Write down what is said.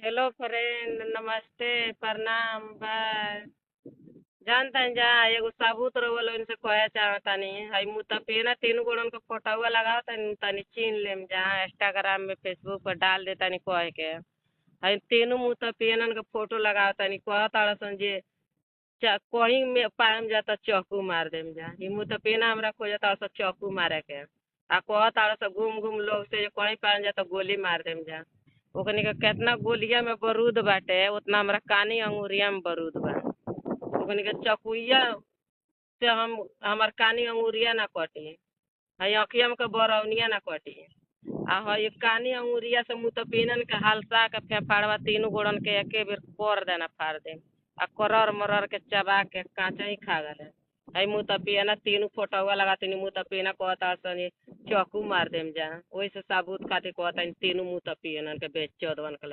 Hello friend, नमस्ते, प्रणाम, by. जानतानी जा एगो सबूत रउआ लोगन से कहे चाहतानी। हई मुतपियना तीन गोड़न के फोटोवा लगाव तनी तनी चीन लेम जा, इंस्टाग्राम में फेसबुक पर डाल देतानी कह के। हई तीनों मुतपियनन के फोटो लगाव तनी कह ताड़सन जे कहीं में पाएम जा त चाकू मार देम जा। ई मुतपियना हमरा खोज ताड़सन चाकू मारे के आ कह ताड़सन घूम घूम लोग से जे कहीं पाएम जा त गोली मार देम जा। ओकनी के केतना गोलिया में बारूद बाटे उतना हमरा कानी अंगुरिया में बारूद बा। ओकनी के चकुइया से हमर कानी अंगुरिया ना कटी, हई अखिया में के बरौनिया ना कटी। आ हई कानी अंगुरिया से मुतपियनन के हलसा के फेफाड़वा तीनों गोड़न के एके बेर कर देना फाड़ देम आ करर मरर के चबा के कांचा ही खा गले। हई मुतपियना तीनों फोटोवा लगा तनी मुतपियना कहता सन चाकू मार देम जा। ओही से सबूत खातिर कहता तीनों मुतपियनन के बेच चौदवन के